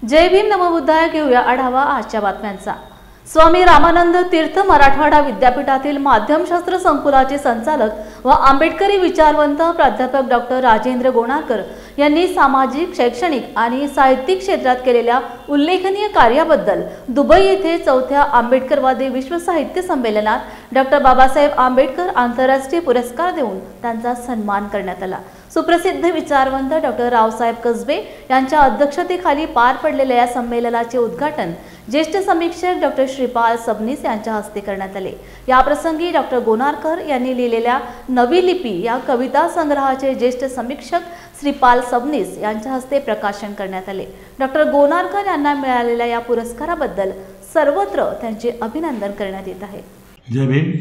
जय भीम नमोबुद्धाय घेऊया आढावा आजच्या बातम्यांचा। स्वामी रामानंद तीर्थ मराठवाडा विद्यापीठातील माध्यमशास्त्र संकुलाचे संचालक व आंबेडकरी विचारवंत प्राध्यापक डॉक्टर राजेंद्र गोनारकर यांनी सामाजिक, शैक्षणिक आणि साहित्यिक क्षेत्रात केलेल्या उल्लेखनीय कार्याबद्दल दुबई येथे 4थ्या आंबेडकरवादी विश्व साहित्य संमेलनात डॉक्टर बाबासाहेब आंबेडकर आंतरराष्ट्रीय पुरस्कार देऊन त्यांचा सन्मान करण्यात आला। सुप्रसिद्ध विचारवंत डॉक्टर रावसाहेब कसबे यांच्या अध्यक्षतेखाली पार पडलेल्या या संमेलनाचे उद्घाटन ज्येष्ठ समीक्षक डॉक्टर श्रीपाल सबनीस यांच्या हस्ते करण्यात आले। या प्रसंगी डॉक्टर गोनारकर यांनी लिहिलेल्या नवी लिपी या कविता संग्रहाचे ज्येष्ठ समीक्षक श्रीपाल सबनीस यांच्या हस्ते प्रकाशन करण्यात आले। डॉक्टर गोनारकर यांना मिळालेल्या या पुरस्काराबद्दल सर्वत्र त्यांचे अभिनंदन करण्यात येत आहे। जय भीम।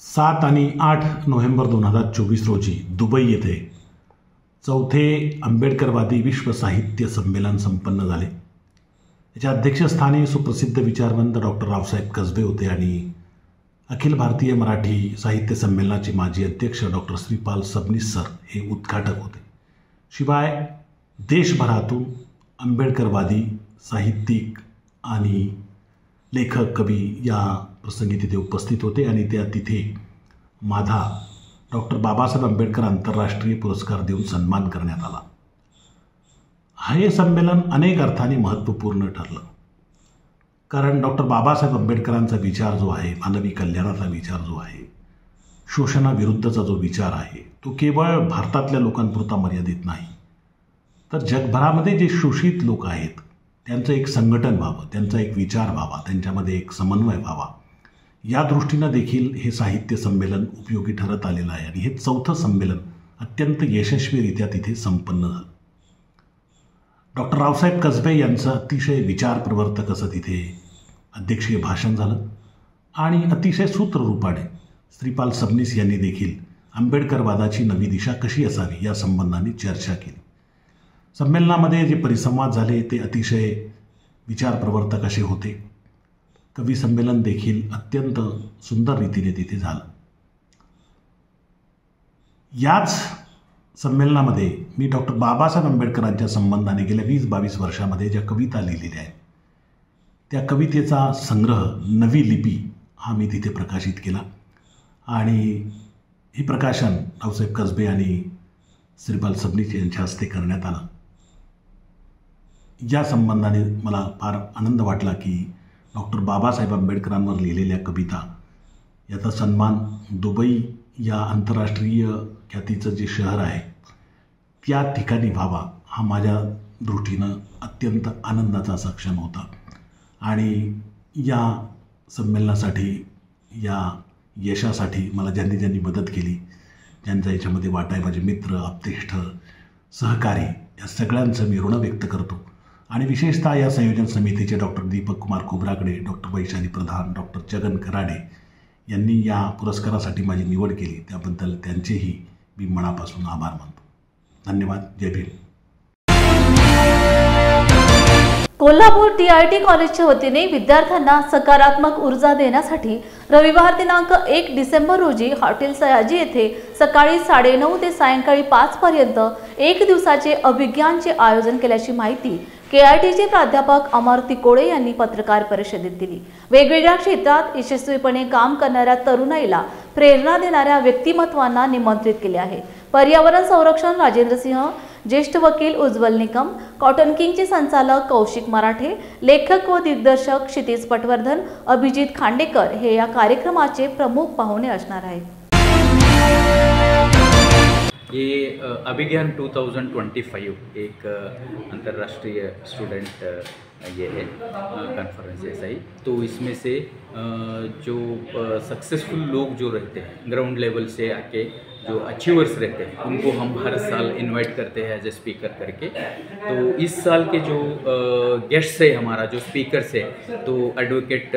7 आणि 8 नोव्हेंबर 2024 रोजी दुबई येथे 4थे आंबेडकरवादी विश्व साहित्य संमेलन संपन्न झाले। याच्या अध्यक्षस्थानी सुप्रसिद्ध विचारवंत डॉक्टर रावसाहेब कसबे होते आणि अखिल भारतीय मराठी साहित्य संमेलनाचे माजी अध्यक्ष डॉक्टर श्रीपाल सबनीस सर हे उद्घाटक होते। शिवाय देशभरातून आंबेडकरवादी साहित्यिक आणि लेखक, कवी या प्रसंगी तिथे उपस्थित होते आणि त्या तिथे माझा डॉक्टर बाबासाहेब आंबेडकर आंतरराष्ट्रीय पुरस्कार देऊन सन्मान करण्यात आला। हे संमेलन अनेक अर्थाने महत्त्वपूर्ण ठरलं, कारण डॉक्टर बाबासाहेब आंबेडकरांचा विचार जो आहे, मानवी कल्याणाचा विचार जो आहे, शोषणाविरुद्धचा जो विचार आहे, तो केवळ भारतातल्या लोकांपुरता मर्यादित नाही, तर जगभरामध्ये जे शोषित लोक आहेत त्यांचं एक संघटन व्हावं, त्यांचा एक विचार व्हावा, त्यांच्यामध्ये एक समन्वय व्हावा, या दृष्टीनं देखील हे साहित्य संमेलन उपयोगी ठरत आलेलं आहे आणि हे 4थं संमेलन अत्यंत यशस्वीरित्या तिथे संपन्न झालं। डॉक्टर रावसाहेब कसबे यांचं अतिशय विचारप्रवर्तक असं तिथे अध्यक्षीय भाषण झालं आणि अतिशय सूत्ररूपाने श्रीपाल सबनीस यांनी देखील आंबेडकरवादाची नवी दिशा कशी असावी या संबंधाने चर्चा केली। संमेलनामध्ये जे परिसंवाद झाले ते अतिशय विचारप्रवर्तक असे होते। कवी संमेलन देखील अत्यंत सुंदर रीतीने तिथे झालं। याच संमेलनामध्ये मी डॉक्टर बाबासाहेब आंबेडकरांच्या संबंधाने गेल्या 20-22 वर्षामध्ये ज्या कविता लिहिलेल्या आहेत त्या कवितेचा संग्रह नवी लिपी हा मी तिथे प्रकाशित केला आणि हे प्रकाशन रावसाहेब कसबे आणि श्रीपाल सबनीस यांच्या हस्ते करण्यात आलं। या संबंधाने मला फार आनंद वाटला की डॉक्टर बाबासाहेब आंबेडकरांवर लिहिलेल्या कविता याचा सन्मान दुबई या आंतरराष्ट्रीय ख्यातीचं जे शहर आहे त्या ठिकाणी व्हावा हा माझ्या दृष्टीनं अत्यंत आनंदाचा असा क्षण होता। आणि या संमेलनासाठी, या यशासाठी मला ज्यांनी ज्यांनी मदत केली, ज्यांचा याच्यामध्ये वाटा आहे, माझे मित्र, आप्तेष्ट, सहकारी, या सगळ्यांचं मी ऋण व्यक्त करतो। आणि विशेषतः या संयोजन समितीचे डॉक्टर दीपक कुमार खोब्रागडे, डॉक्टर वैशाली प्रधान, डॉक्टर जगन कराडे यांनी या पुरस्कारासाठी माझी निवड केली, त्याबद्दल त्यांचेही मी मनापासून आभार मानतो। धन्यवाद। जय भीम। कोल्हापूर TIT कॉलेजच्या वतीने विद्यार्थ्यांना सकारात्मक ऊर्जा देण्यासाठी रविवार दिनांक 1 डिसेंबर रोजी हॉटेल सयाजी येथे सकाळी 9:30 ते सायंकाळी 5 पर्यंत 1 दिवसाचे अभिज्ञानचे आयोजन केल्याची माहिती KITचे प्राध्यापक अमर तिकोडे यांनी पत्रकार परिषदेत दिली। वेगवेगळ्या क्षेत्रात यशस्वीपणे काम करणाऱ्या तरुणाईला प्रेरणा देणाऱ्या व्यक्तिमत्वांना निमंत्रित केले आहे। पर्यावरण संरक्षण राजेंद्र सिंह, ज्येष्ठ वकील उज्ज्वल निकम, कॉटन किंगचे संचालक कौशिक मराठे, लेखक व दिग्दर्शक क्षितिज पटवर्धन, अभिजित खांडेकर हे या कार्यक्रमाचे प्रमुख पाहुणे असणार आहेत। ये अभिज्ञान 2025 एक अंतर्राष्ट्रीय स्टूडेंट ये है कॉन्फ्रेंस ऐसा ही, तो इसमें से जो सक्सेसफुल लोग जो रहते हैं ग्राउंड लेवल से आके, जो अचीवर्स रहते हैं, उनको हम हर साल इनवाइट करते हैं एज ए स्पीकर करके। तो इस साल के जो गेस्ट्स है, हमारा जो स्पीकर्स है, तो एडवोकेट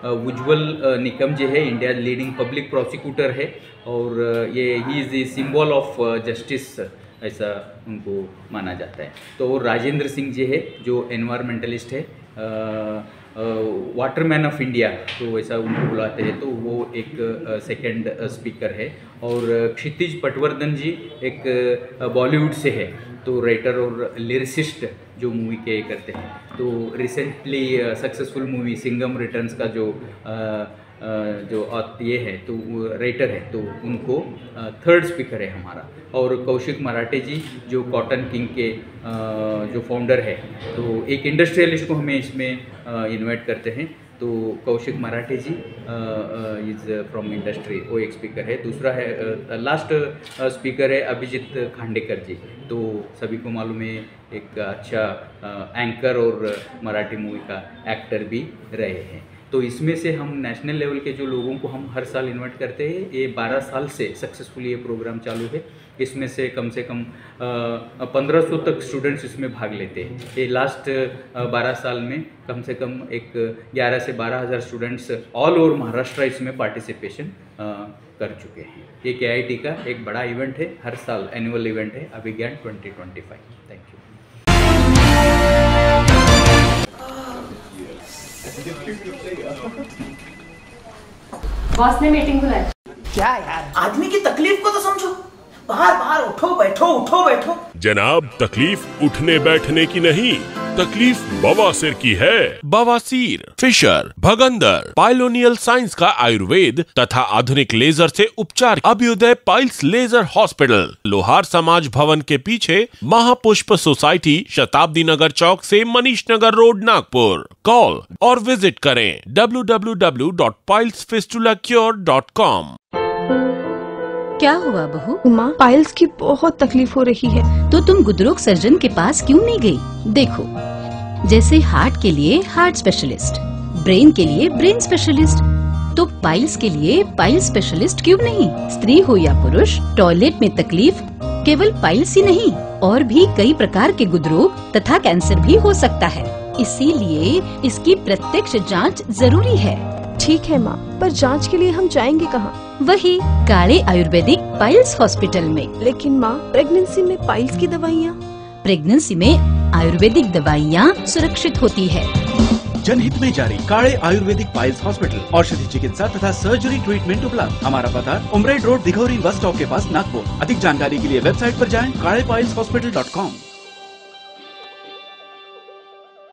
उज्ज्वल निकम जी है, इंडिया लीडिंग पब्लिक प्रोसिक्यूटर है और ये he is the symbol of justice ऐसा उनको माना जाता है। तो राजेंद्र सिंह जी है जो एनवायरमेंटलिस्ट है, वाटरमैन ऑफ इंडिया, तो ऐसा उनको बुलाते हैं, तो वो एक सेकंड स्पीकर है। और क्षितिज पटवर्धन जी एक बॉलीवुड से है, तो राइटर और लिरिसिस्ट जो मूवी के करते हैं। तो recently successful movie Singham returns का जो ये है तो राइटर है, तो उनको थर्ड स्पीकर है हमारा। और कौशिक मराठे जी जो कॉटन किंग के जो फाउंडर है, तो एक इंडस्ट्रियलिस्ट को हमें इसमें इनवाइट करते हैं। तो कौशिक मराठे जी इज़ फ्रॉम इंडस्ट्री, वो एक स्पीकर है। दूसरा है लास्ट स्पीकर है अभिजीत खांडेकर जी, तो सभी को मालूम है एक अच्छा एंकर और मराठी मूवी का एक्टर भी रहे हैं। तो इसमें से हम नेशनल लेवल के जो लोगों को हम हर साल इनवाइट करते हैं, ये 12 साल से सक्सेसफुली ये प्रोग्राम चालू है। इसमें से कम 1500 तक स्टूडेंट्स इसमें भाग लेते हैं। ये लास्ट 12 साल में कम से कम एक 11 से 12,000 स्टूडेंट्स ऑल ओवर महाराष्ट्र इसमें पार्टिसिपेशन कर चुके हैं। ये KIT का एक बड़ा इवेंट है, हर साल एनुअल इवेंट है अभिज्ञान 2025। Thank you. बॉस ने मीटिंग बुलाई। क्या यार, आदमी की तकलीफ को तो समझो। बाहर बाहर उठो बैठो उठो बैठो। जनाब, तकलीफ उठने बैठने की नहीं, तकलीफ बवासीर की है। बवासीर, फिशर, भगंदर, पाइलोनियल साइंस का आयुर्वेद तथा आधुनिक लेजर से उपचार। अभ्युदय पाइल्स लेजर हॉस्पिटल, लोहार समाज भवन के पीछे, महापुष्प सोसाइटी, शताब्दी नगर चौक से मनीष नगर रोड, नागपुर। कॉल और विजिट करें www.pilesfistulacure.com। क्या हुआ बहू? माँ, पाइल्स की बहुत तकलीफ हो रही है। तो तुम गुदरोग सर्जन के पास क्यों नहीं गई? देखो, जैसे हार्ट के लिए हार्ट स्पेशलिस्ट, ब्रेन के लिए ब्रेन स्पेशलिस्ट, तो पाइल्स के लिए पाइल्स स्पेशलिस्ट क्यों नहीं? स्त्री हो या पुरुष, टॉयलेट में तकलीफ केवल पाइल्स ही नहीं, और भी कई प्रकार के गुदरोग तथा कैंसर भी हो सकता है। इसीलिए इसकी प्रत्यक्ष जांच जरूरी है। ठीक है माँ, पर जांच के लिए हम जाएंगे कहाँ? वही काले आयुर्वेदिक पाइल्स हॉस्पिटल में। लेकिन माँ, प्रेगनेंसी में पाइल्स की दवाइयाँ? प्रेगनेंसी में आयुर्वेदिक दवाइयाँ सुरक्षित होती है। जनहित में जारी। काले आयुर्वेदिक पाइल्स हॉस्पिटल, औषधि चिकित्सा तथा सर्जरी ट्रीटमेंट उपलब्ध। हमारा पता उमरेड रोड, दिघौरी बस स्टॉप के पास, नागपुर। अधिक जानकारी के लिए वेबसाइट पर जाएं kalepailshospital.com।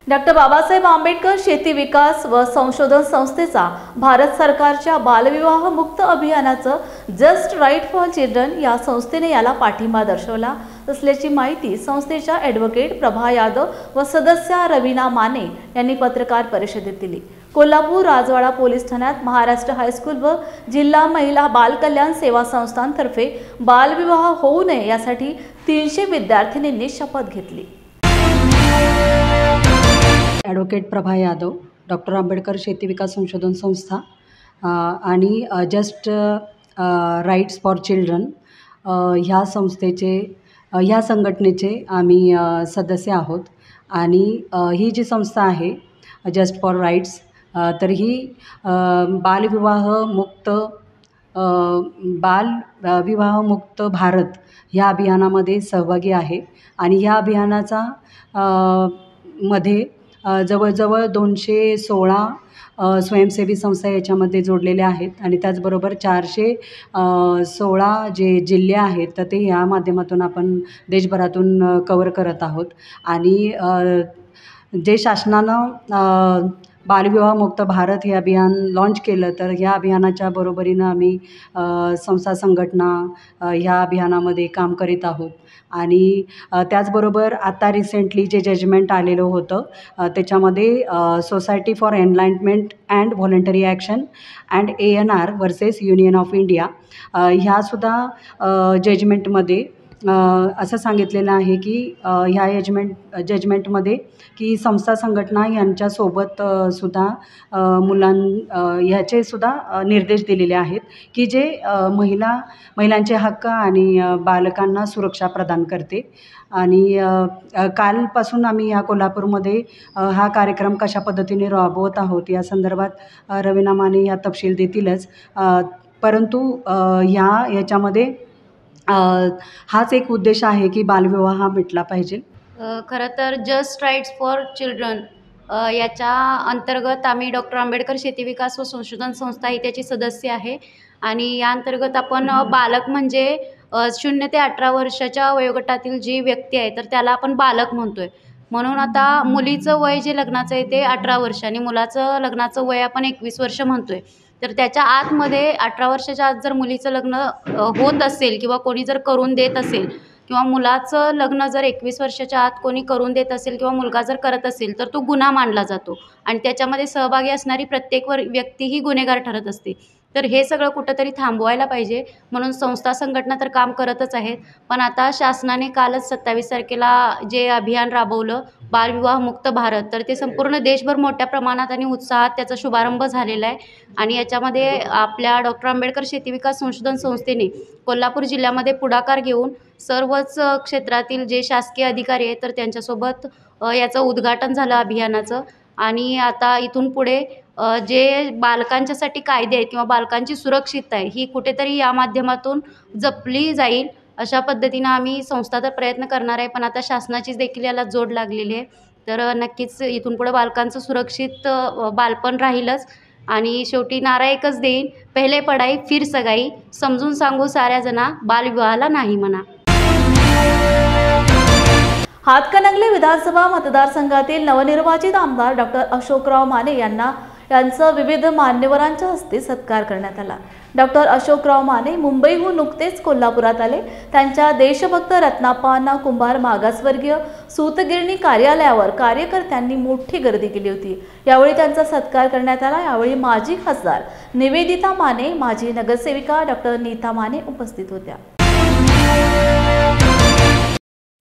डॉक्टर बाबासाहेब आंबेडकर शेती विकास व संशोधन संस्थेचा भारत सरकारच्या बालविवाह मुक्त अभियानाचं जस्ट राईट फॉर चिल्ड्रन या संस्थेने याला पाठिंबा दर्शवला असल्याची माहिती संस्थेच्या ॲडव्होकेट प्रभा यादव व सदस्य रवीना माने यांनी पत्रकार परिषदेत दिली। कोल्हापूर राजवाडा पोलीस ठाण्यात महाराष्ट्र हायस्कूल व जिल्हा महिला बाल कल्याण सेवा संस्थांतर्फे बालविवाह होऊ नये यासाठी 300 विद्यार्थिनींनी शपथ घेतली। ॲडव्होकेट प्रभा यादव, डॉक्टर आंबेडकर शेती विकास संशोधन संस्था आणि जस्ट राईट्स फॉर चिल्ड्रन ह्या संस्थेचे, ह्या संघटनेचे आम्ही सदस्य आहोत। आणि ही जी संस्था आहे जस्ट फॉर राईट्स, तर ही बालविवाहमुक्त भारत ह्या अभियानामध्ये सहभागी आहे। आणि ह्या अभियानाचा मध्ये जवळजवळ 216 स्वयंसेवी संस्था याच्यामध्ये जोडलेल्या आहेत। आणि त्याचबरोबर 416 जे जिल्हे आहेत तर ते या माध्यमातून आपण देशभरातून कवर करत आहोत। आणि जे शासनानं बालविवाहमुक्त भारत हे अभियान लॉन्च केलं, तर ह्या अभियानाच्या बरोबरीनं आम्ही संस्था संघटना ह्या अभियानामध्ये काम करीत आहोत। आणि त्याचबरोबर आता रिसेंटली जे जजमेंट आलेलं होतं त्याच्यामध्ये society for enlightenment and voluntary action and ANR versus union of India ह्यासुद्धा जजमेंटमध्ये असं सांगितलेलं आहे की ह्या जजमेंटमध्ये की संस्था संघटना यांच्यासोबत सुद्धा ह्याचे सुद्धा निर्देश दिलेले आहेत की जे महिलांचे हक्क आणि बालकांना सुरक्षा प्रदान करते। आणि कालपासून आम्ही या कोल्हापूरमध्ये हा कार्यक्रम कशा पद्धतीने राबवत आहोत या संदर्भात रवीना माने या तपशील देतीलच, परंतु याच्यामध्ये हाच एक उद्देश आहे की बालविवाह हा मिटला पाहिजे। खरं तर जस्ट राईट्स फॉर चिल्ड्रन याच्या अंतर्गत आम्ही डॉक्टर आंबेडकर शेती विकास व संशोधन संस्था ही त्याची सदस्य आहे। आणि या अंतर्गत आपण बालक म्हणजे 0 ते 18 वर्षाच्या वयोगटातील जी व्यक्ती आहे तर त्याला आपण बालक म्हणतोय. म्हणून आता मुलीचं वय जे लग्नाचं आहे ते 18 वर्ष आणि मुलाचं लग्नाचं वय आपण 21 वर्ष म्हणतोय. तर त्याच्या आतमध्ये 18 वर्षाच्या आत जर मुलीचं लग्न होत असेल किंवा कोणी जर करून देत असेल किंवा मुलाचं लग्न जर 21 वर्षाच्या आत कोणी करून देत असेल किंवा मुलगा जर करत असेल तर तो गुन्हा मानला जातो आणि त्याच्यामध्ये सहभागी असणारी प्रत्येक व्यक्ती ही गुन्हेगार ठरत असते. तर हे सगळं कुठंतरी थांबवायला पाहिजे म्हणून संस्था संघटना तर काम करतच आहेत. पण आता शासनाने कालच 27 तारखेला जे अभियान राबवलं बालविवाह मुक्त भारत, तर ते संपूर्ण देशभर मोठ्या प्रमाणात आणि उत्साहात त्याचा शुभारंभ झालेला आहे. आणि याच्यामध्ये आपल्या डॉक्टर आंबेडकर शेती विकास संशोधन संस्थेने कोल्हापूर जिल्ह्यामध्ये पुढाकार घेऊन सर्वच क्षेत्रातील जे शासकीय अधिकारी आहेत तर त्यांच्यासोबत याचं उद्घाटन झालं अभियानाचं. आणि आता इथून पुढे जे बालकांच्यासाठी कायदे आहेत किंवा बालकांची सुरक्षितता आहे ही कुठेतरी या माध्यमातून जपली जाईल अशा पद्धतीनं आम्ही संस्था तर प्रयत्न करणार आहे. पण आता शासनाचीच देखील याला जोड लागलेली आहे. तर नक्कीच इथून पुढे बालकांचं सुरक्षित बालपण राहीलच. आणि शेवटी नारा एकच देईन, पहिले पढाई फिर सगाई, समजून सांगू साऱ्या जना बालविवाहाला नाही म्हणा. हातकणंगले विधानसभा मतदारसंघातील नवनिर्वाचित आमदार डॉक्टर अशोकराव माने यांचा विविध मान्यवरांच्या हस्ते सत्कार करण्यात आला. डॉक्टर अशोकराव माने मुंबईहून नुकतेच कोल्हापुरात आले. त्यांच्या देशभक्त रत्नाप्पा कुंभार मागासवर्गीय सूतगिरणी कार्यालयावर कार्यकर्त्यांनी मोठी गर्दी केली होती. यावेळी त्यांचा सत्कार करण्यात आला. यावेळी माजी खासदार निवेदिता माने, माजी नगरसेविका डॉक्टर नीता माने उपस्थित होत्या.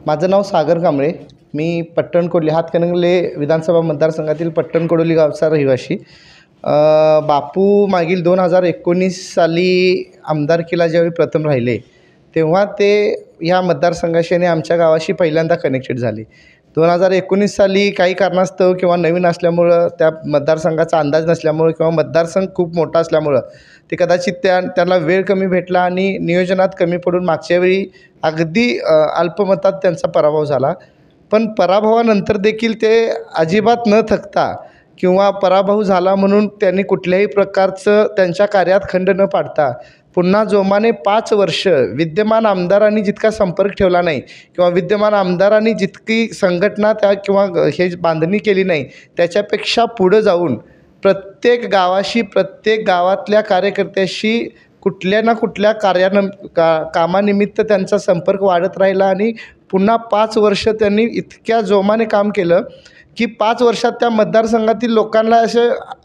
माझं नाव सागर कांबळे, मी पट्टणकोडली हातकणंगले विधानसभा मतदारसंघातील पट्टणकोडोली गावचा रहिवासी. बापू मागील 2019 साली आमदारकीला ज्यावेळी प्रथम राहिले तेव्हा ते ह्या मतदारसंघाशी आणि आमच्या गावाशी पहिल्यांदा कनेक्टेड झाले. 2019 साली काही कारणास्तव किंवा नवीन असल्यामुळं त्या मतदारसंघाचा अंदाज नसल्यामुळं किंवा मतदारसंघ खूप मोठा असल्यामुळं ते कदाचित त्यांना वेळ कमी भेटला आणि नियोजनात कमी पडून मागच्या वेळी अगदी अल्पमतात त्यांचा पराभव झाला. पण पराभवानंतर देखील ते अजिबात न थकता किंवा पराभव झाला म्हणून त्यांनी कुठल्याही प्रकारचं त्यांच्या कार्यात खंड न पाडता पुन्हा जोमाने 5 वर्ष विद्यमान आमदारांनी जितका संपर्क ठेवला नाही किंवा विद्यमान आमदारांनी जितकी संघटना त्या किंवा हे बांधणी केली नाही त्याच्यापेक्षा पुढं जाऊन प्रत्येक गावाशी प्रत्येक गावातल्या कार्यकर्त्याशी कुठल्या ना कुठल्या कामानिमित्त त्यांचा संपर्क वाढत राहिला आणि पुन्हा 5 वर्ष त्यांनी इतक्या जोमाने काम केलं की 5 वर्षात त्या मतदारसंघातील लोकांना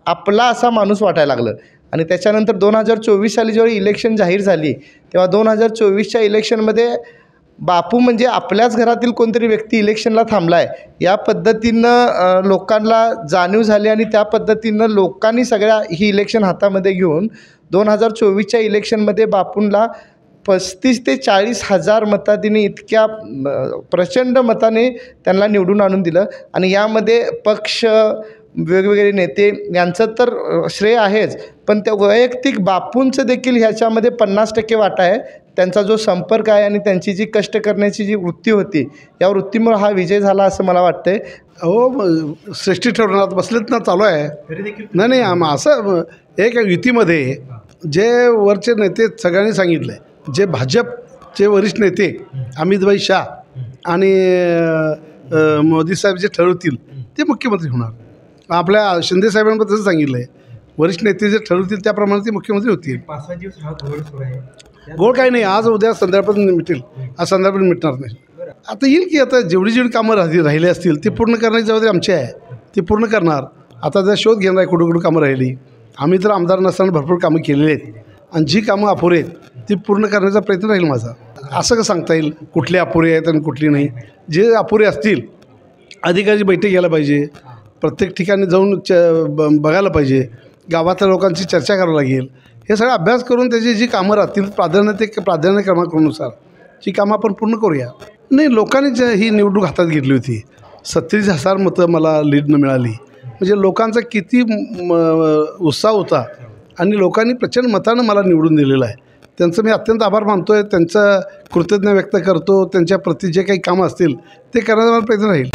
आपला असा माणूस वाटायला लागलं. आणि त्याच्यानंतर 2024 साली जेव्हा इलेक्शन जाहीर झाली तेव्हा 2024च्या इलेक्शनमध्ये बापू म्हणजे आपल्याच घरातील कोणतरी व्यक्ती इलेक्शनला थांबला आहे या पद्धतीनं लोकांना जाणीव झाली आणि त्या पद्धतीनं लोकांनी सगळ्या ही इलेक्शन हातामध्ये घेऊन 2024च्या इलेक्शनमध्ये बापूंना 35 ते 40 हजार मतांनी इतक्या प्रचंड मताने त्यांना निवडून आणून दिलं. आणि यामध्ये पक्ष वेगवेगळे नेते यांचं तर श्रेय आहेच, पण त्या वैयक्तिक बापूंचं देखील ह्याच्यामध्ये 50% वाटा आहे. त्यांचा जो संपर्क आहे आणि त्यांची जी कष्ट करण्याची जी वृत्ती होती या वृत्तीमुळे हा विजय झाला असं मला वाटतंय. हो, श्रेष्ठी ठरवण्यात बसलेत ना, चालू आहे. नाही असं एक युतीमध्ये जे वरचे नेते सगळ्यांनी सांगितलं आहे, जे भाजपचे वरिष्ठ नेते अमितभाई शाह आणि मोदी साहेब जे ठरवतील ते मुख्यमंत्री होणार. आपल्या शिंदे साहेबांबद्दल तसं सांगितलं आहे, वरिष्ठ नेते जे ठरवतील त्याप्रमाणे ते मुख्यमंत्री होतील. 5-6 दिवस हा घोळ सुरू आहे. घोळ काही नाही, आज उद्या संध्याकाळपर्यंत मिटेल, आज संध्याकाळपर्यंत मिटणार नाही. आता येईल की आता जेवढी कामं राहिले असतील ते पूर्ण करण्याची जबाबदारी आमची आहे, ती पूर्ण करणार. आता त्या शोध घेणार आहे कुठं कामं राहिली. आम्ही तर आमदार नसताना भरपूर कामं केलेली आहेत आणि जी कामं अपुरी आहेत ती पूर्ण करण्याचा प्रयत्न राहील माझा. असं का सांगता येईल कुठली अपुरी आहेत आणि कुठली नाही. जे अपुरी असतील अधिकारी बैठक घ्यायला पाहिजे, प्रत्येक ठिकाणी जाऊन बघायला पाहिजे, गावातल्या लोकांची चर्चा करावी लागेल. हे सगळं अभ्यास करून त्याची जी कामं राहतील प्राधान्य क्रमांकानुसार जी कामं आपण पूर्ण करूया. नाही, लोकांनी ही निवडणूक हातात घेतली होती. 37,000 मतं मला लीडनं मिळाली. म्हणजे लोकांचा किती उत्साह होता आणि लोकांनी प्रचंड मतानं मला निवडून दिलेलं आहे. त्यांचं मी अत्यंत आभार मानतो आहे, त्यांचं कृतज्ञता व्यक्त करतो. त्यांच्या प्रति जे काही कामं असतील ते करण्याचा मला प्रयत्न राहील.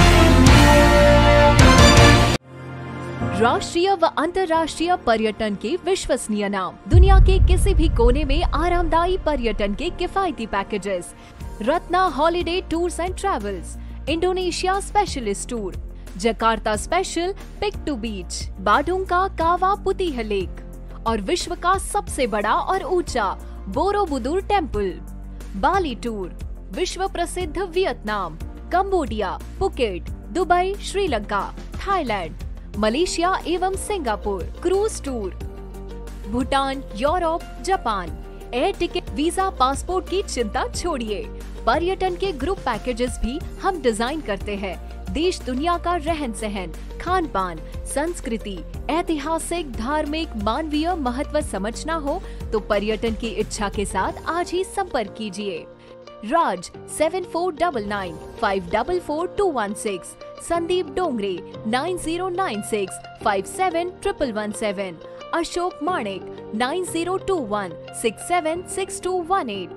राष्ट्रीय व अंतर्राष्ट्रीय पर्यटन के विश्वसनीय नाम, दुनिया के किसी भी कोने में आरामदायी पर्यटन के किफायती पैकेजेस। Ratna holiday tours and travels, Indonesia specialist tour, Jakarta special pick to beach, Badung का कावा पुतिह लेक और विश्व का सबसे बड़ा और ऊंचा बोरोबुदुर टेम्पल। बाली टूर, विश्व प्रसिद्ध Vietnam, Cambodia, Phuket, Dubai, Sri Lanka, Thailand, Malaysia एवं Singapore. Cruise tour, Bhutan, Europe, Japan. Air ticket, visa, passport की चिंता छोड़िए, पर्यटन के ग्रुप पैकेजेस भी हम डिजाइन करते हैं। देश दुनिया का रहन सहन, खान पान, संस्कृति, ऐतिहासिक, धार्मिक, मानवीय महत्व समझना हो तो पर्यटन की इच्छा के साथ आज ही संपर्क कीजिए। Raj 7499 544 216, Sandeep Dongre 9096 571117, Ashok Manik 9021 676218।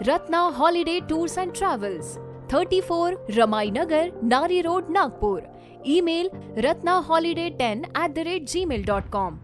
Ratna holiday tours and travels, 34 Ramai Nagar, Nari road, Nagpur. Email ratnaholiday10@gmail.com।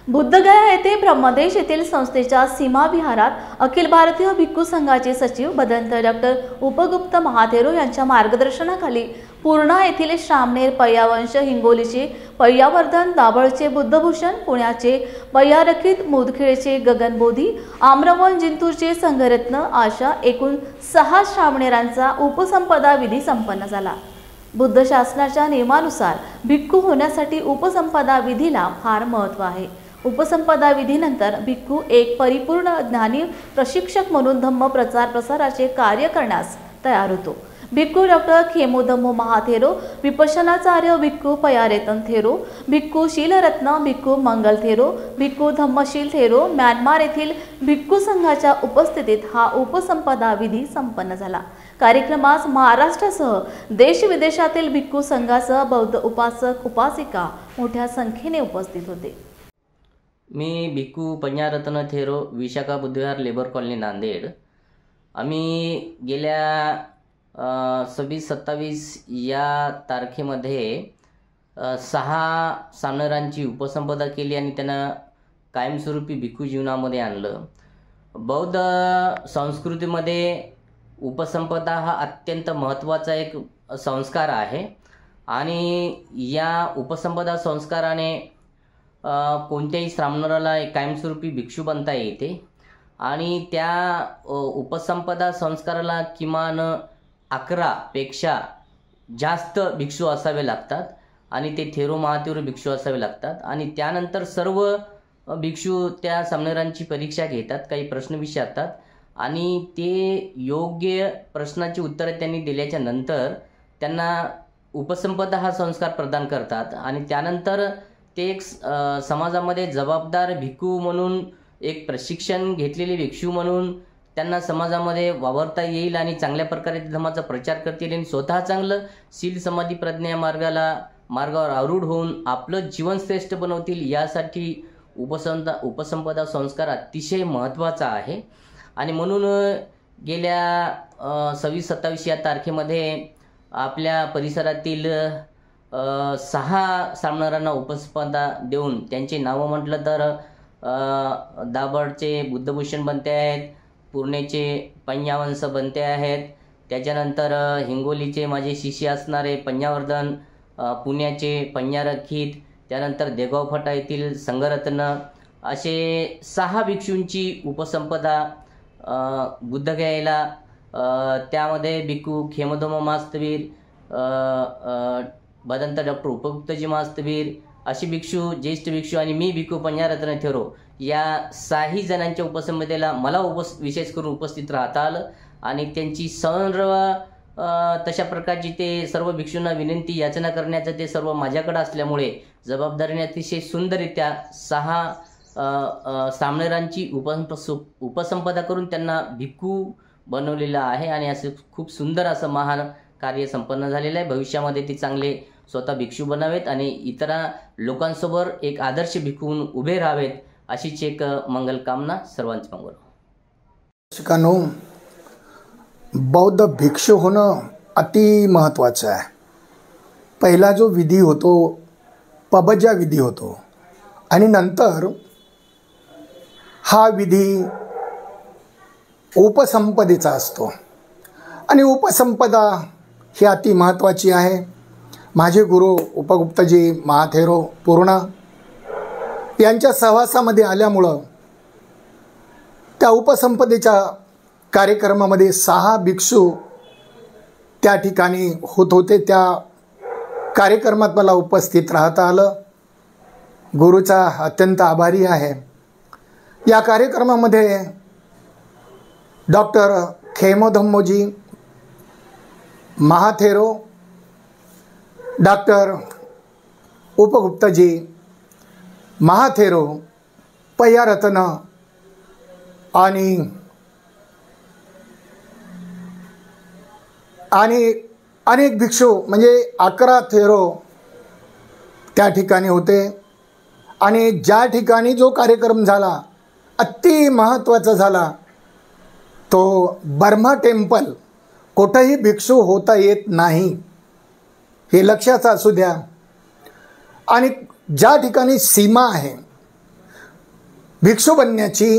Bodh Gaya येथे ब्रह्मदेश येथील संस्थेच्या सीमा विहारात अखिल भारतीय भिक्खू संघाचे सचिव बदंत डॉक्टर उपगुप्त महाथेरो यांच्या मार्गदर्शनाखाली पूर्णा येथील श्रामनेर पय्यावंश, हिंगोलीचे पय्यावर्धन, दाभळचे बुद्धभूषण, पुण्याचे पय्यारखित, मुदखेडचे गगनबोधी, आम्रवन, जिंतूरचे संघरत्न अशा एकूण 6 श्रामणेरांचा उपसंपदा विधी संपन्न झाला। बुद्ध शासनाच्या नियमानुसार भिक्खू होण्यासाठी उपसंपदा विधीला फार महत्त्व आहे। उपसंपदा विधीनंतर भिक्खू एक परिपूर्ण ज्ञानी प्रशिक्षक म्हणून धम्म प्रचार प्रसाराचे कार्य करण्यास तयार होतो। भिक्खू डॉक्टर खेमोधम्मो महाथेरो, विपश्यनाचार्य भिक्खू पयारेतन थेरो, भिक्खू शीलरत्न, भिक्खू मंगल थेरो, भिक्खू धम्मशील थेरो, म्यानमार येथील भिक्खू संघाच्या उपस्थितीत हा उपसंपदा विधी संपन्न झाला। कार्यक्रमास महाराष्ट्रासह देश विदेशातील भिक्खू संघासह बौद्ध उपासक उपासिका मोठ्या संख्येने उपस्थित होते। मी भिक्खू पඤ्ञारत्न थेरो, विशाखा बुद्धविहार, लेबर कॉलनी, नांदेड। आम्ही गेल्या 26-27 या तारखेमध्ये 6 सामनेरांची उपसंपदा केली आणि त्यांना कायमस्वरूपी भिक्खू जीवनामध्ये आणलं। बौद्ध संस्कृतीमध्ये उपसंपदा हा अत्यंत महत्त्वाचा एक संस्कार आहे आणि या उपसंपदा संस्काराने कोणत्याही श्रामणेराला एक कायमस्वरूपी भिक्षू बनता येते आणि त्या उपसंपदा संस्काराला किमान 11 पेक्षा जास्त भिक्षू असावे लागतात आणि ते थेरो महाथेरो भिक्षू असावे लागतात आणि त्यानंतर सर्व भिक्षू त्या सामनेरांची परीक्षा घेतात, काही प्रश्न विचारतात आणि ते योग्य प्रश्नाची उत्तरे त्यांनी दिल्याच्या नंतर त्यांना उपसंपदा हा संस्कार प्रदान करतात आणि त्यानंतर ते एक समाजामध्ये जबाबदार भिक्खू म्हणून, एक प्रशिक्षण घेतलेले भिक्षू म्हणून त्यांना समाजामध्ये वावरता येईल आणि चांगल्या प्रकारे धर्माचा प्रचार करता येईल आणि स्वतः चांगलं शील समाधी प्रज्ञा मार्गावर आरूढ होऊन आपलं जीवन श्रेष्ठ बनवतील यासाठी उपसंपदा संस्कार अतिशय महत्त्वाचा आहे। आणि म्हणून गेल्या 26-27 या तारखेमध्ये आपल्या परिसरातील 6 सामनेरांना उपसंपदा देऊन त्यांचे नावं म्हटलं तर दाभळचे बुद्धभूषण बनते आहेत, पुणेचे पय्यावंश बनते आहेत, त्याच्यानंतर हिंगोलीचे माझे शिष्य असणारे पय्यावर्धन, पुण्याचे पय्यारखित, त्यानंतर देगाव फटा येथील संघरत्न असे 6 भिक्षूंची उपसंपदा बुद्धगयाला, त्यामध्ये भिक्खू खेमोधम्मो मास्तवीर, बदंत डॉक्टर उपगुप्तजी मास्तवीर अशी भिक्षू, ज्येष्ठ भिक्षू आणि मी भिक्खू पඤ्ञारत्न थेरो या 6 जणांच्या उपसंपदेला मला विशेष करून उपस्थित राहता आलं आणि त्यांची सर्व तशा प्रकारची ते सर्व भिक्षूंना विनंती याचना करण्याचं ते सर्व माझ्याकडे असल्यामुळे जबाबदारीने अतिशय सुंदररित्या 6 सामनेरांची उपसंपदा करून त्यांना भिक्खू बनवलेलं आहे आणि असं खूप सुंदर असं महान कार्य संपन्न झालेलं आहे। भविष्यामध्ये ते चांगले स्वतः भिक्षू बनावेत आणि इतर लोकांसोबत एक आदर्श भिक्खू म्हणून उभे राहावेत अशीच एक मंगल कामना सर्वांची मंगल। शिकानो, बौद्ध भिक्षू होणं अति महत्त्वाचं आहे. पहिला जो विधी होतो पबजा विधी होतो आणि नंतर हा विधी उपसंपदेचा असतो आणि उपसंपदा ही अति महत्त्वाची आहे. माझे गुरु उपगुप्तजी महाथेरो पूर्ण यांच्या सहवासामध्ये आल्यामुळं त्या उपसंपदेच्या कार्यक्रमामध्ये 6 भिक्षू त्या ठिकाणी होत होते. त्या कार्यक्रमात मला उपस्थित राहता आलं. गुरुचा अत्यंत आभारी आहे. या कार्यक्रमामध्ये डॉक्टर खेमोधम्मोजी महाथेरो, डॉक्टर उपगुप्तजी महाथेरो, पय्यारत्न आणि अनेक भिक्षू म्हणजे 11 थेरो त्या ठिकाणी होते. आणि ज्या ठिकाणी जो कार्यक्रम झाला अति महत्त्वाचा झाला तो बर्मा टेम्पल. कुठंही भिक्षू होता येत नाही हे लक्षात असू द्या. आणि ज्या ठिकाणी सीमा आहे भिक्षू बनण्याची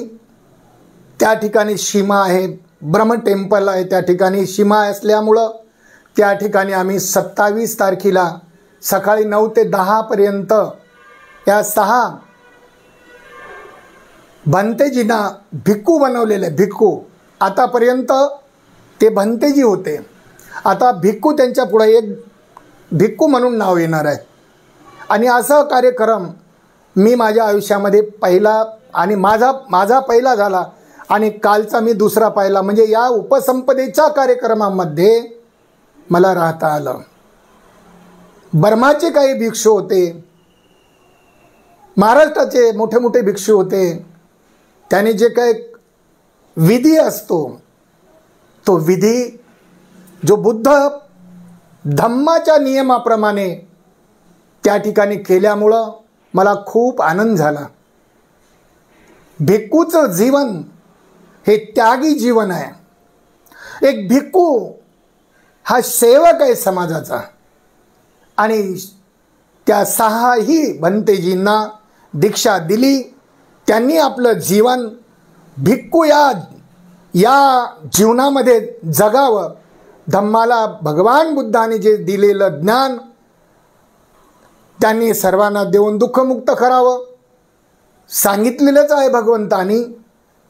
त्या ठिकाणी सीमा आहे. ब्रह्म टेम्पल आहे त्या ठिकाणी सीमा असल्यामुळं त्या ठिकाणी आम्ही 27 तारखेला सकाळी 9 ते 10 पर्यंत या 6 भंतेजींना भिक्खू बनवलेले. भिक्खू आतापर्यंत ते भंतेजी होते, आता भिक्खू त्यांच्या पुढे एक भिक्खू म्हणून नाव येणार आहे. आणि असा कार्यक्रम मी माझ्या आयुष्यामध्ये पहिला आणि माझा पहिला झाला आणि कालचा मी दुसरा पाहिला. म्हणजे या उपसंपदेच्या कार्यक्रमामध्ये मला राहता आलं. बर्माचे काही भिक्षू होते, महाराष्ट्राचे मोठे मोठे भिक्षू होते. त्याने जे काही विधी असतो तो विधी जो बुद्ध धम्माच्या नियमाप्रमाणे त्या ठिकाणी केल्यामुळं मला खूप आनंद झाला. भिक्खूचं जीवन हे त्यागी जीवन आहे. एक भिक्खू हा सेवक आहे समाजाचा. आणि त्या 6ही भंतेजींना दीक्षा दिली. त्यांनी आपलं जीवन भिक्खू या जीवनामध्ये जगावं. धम्माला भगवान बुद्धाने जे दिलेलं ज्ञान त्यांनी सर्वांना देऊन दुःखमुक्त करावं सांगितलेलंच आहे भगवंतानी.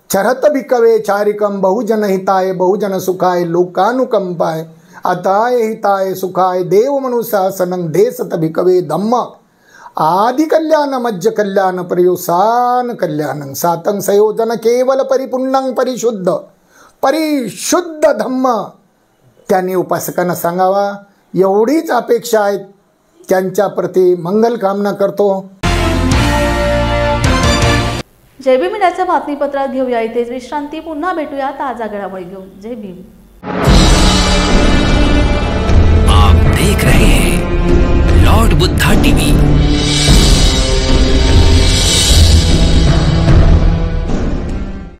चरत भिकवे चारिकम बहुजन हिताय बहुजन सुखाय लोकानुकंपाय अताय हिताय सुखाय देव मनुशासनं देसत भिकवे धम्म आदि कल्याण मज्ज कल्याण पर्युसान कल्याणं सातं संयोजन केवल परिपूर्णं परिशुद्ध धम्म त्यांनी उपासकांना सांगावा एवढीच अपेक्षा आहे. त्यांच्या प्रती मंगल कामना करतो. जय भीम मीडियाच्या बातमीपत्रात घेऊया इथेच विश्रांती. पुन्हा भेटूया ताजा घडामोडी घेऊन. जय भीम. आप देख रहे हैं लॉर्ड बुद्धा टीवी.